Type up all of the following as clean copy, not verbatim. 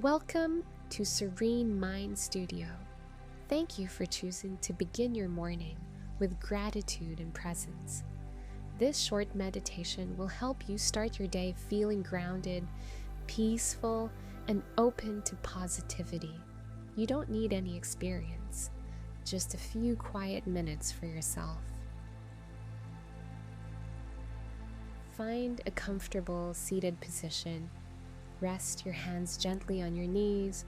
Welcome to Serene Mind Studio. Thank you for choosing to begin your morning with gratitude and presence. This short meditation will help you start your day feeling grounded, peaceful, and open to positivity. You don't need any experience, just a few quiet minutes for yourself. Find a comfortable seated position. Rest your hands gently on your knees,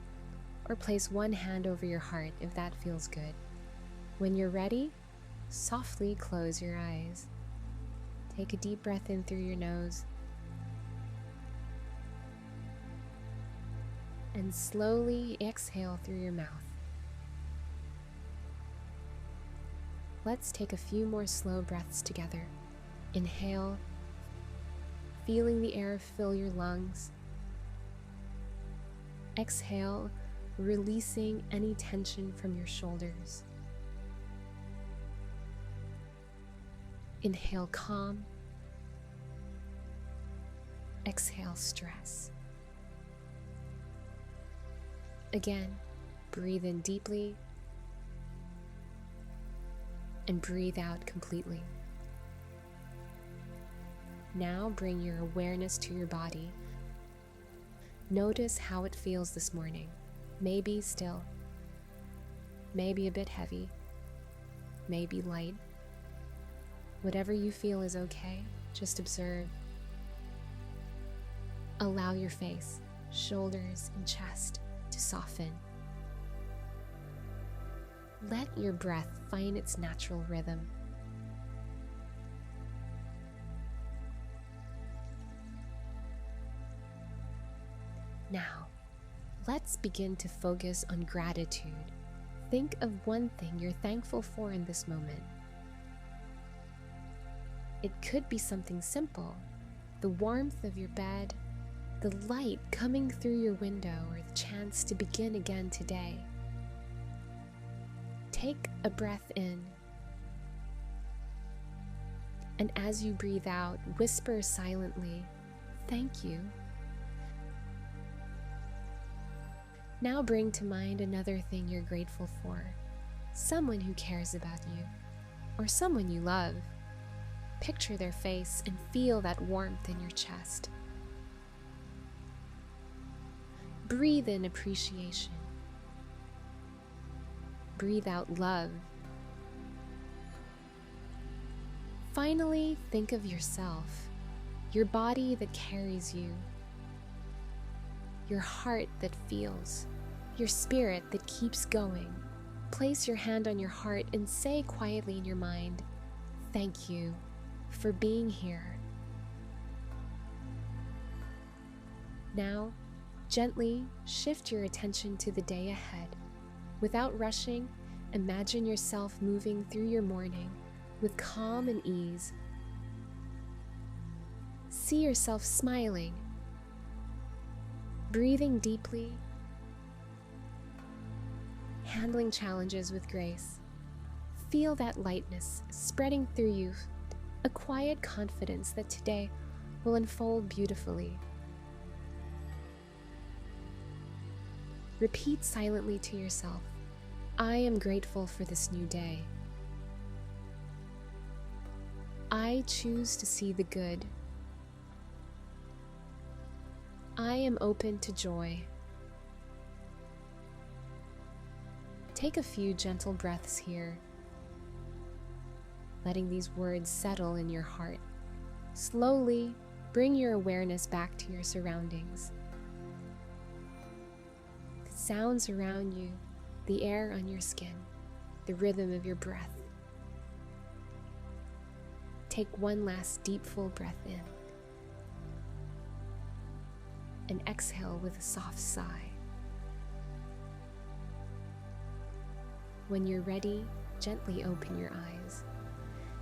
or place one hand over your heart if that feels good. When you're ready, softly close your eyes. Take a deep breath in through your nose, and slowly exhale through your mouth. Let's take a few more slow breaths together. Inhale, feeling the air fill your lungs. Exhale, releasing any tension from your shoulders. Inhale calm. Exhale stress. Again, breathe in deeply and breathe out completely. Now bring your awareness to your body. Notice how it feels this morning. Maybe still, maybe a bit heavy, maybe light. Whatever you feel is okay, just observe. Allow your face, shoulders, and chest to soften. Let your breath find its natural rhythm. Now, let's begin to focus on gratitude. Think of one thing you're thankful for in this moment. It could be something simple, the warmth of your bed, the light coming through your window, or the chance to begin again today. Take a breath in, and as you breathe out, whisper silently, "Thank you." Now bring to mind another thing you're grateful for, someone who cares about you, or someone you love. Picture their face and feel that warmth in your chest. Breathe in appreciation. Breathe out love. Finally, think of yourself, your body that carries you, your heart that feels, your spirit that keeps going. Place your hand on your heart and say quietly in your mind, "Thank you for being here." Now, gently shift your attention to the day ahead. Without rushing, imagine yourself moving through your morning with calm and ease. See yourself smiling, breathing deeply, handling challenges with grace. Feel that lightness spreading through you, a quiet confidence that today will unfold beautifully. Repeat silently to yourself, "I am grateful for this new day. I choose to see the good. I am open to joy." Take a few gentle breaths here, letting these words settle in your heart. Slowly bring your awareness back to your surroundings. The sounds around you, the air on your skin, the rhythm of your breath. Take one last deep, full breath in, and exhale with a soft sigh. When you're ready, gently open your eyes.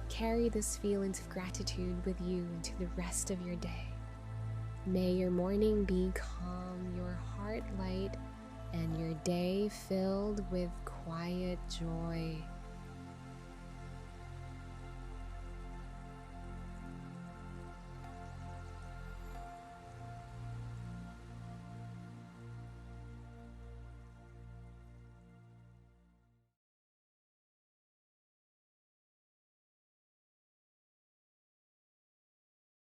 Carry this feeling of gratitude with you into the rest of your day. May your morning be calm, your heart light, and your day filled with quiet joy.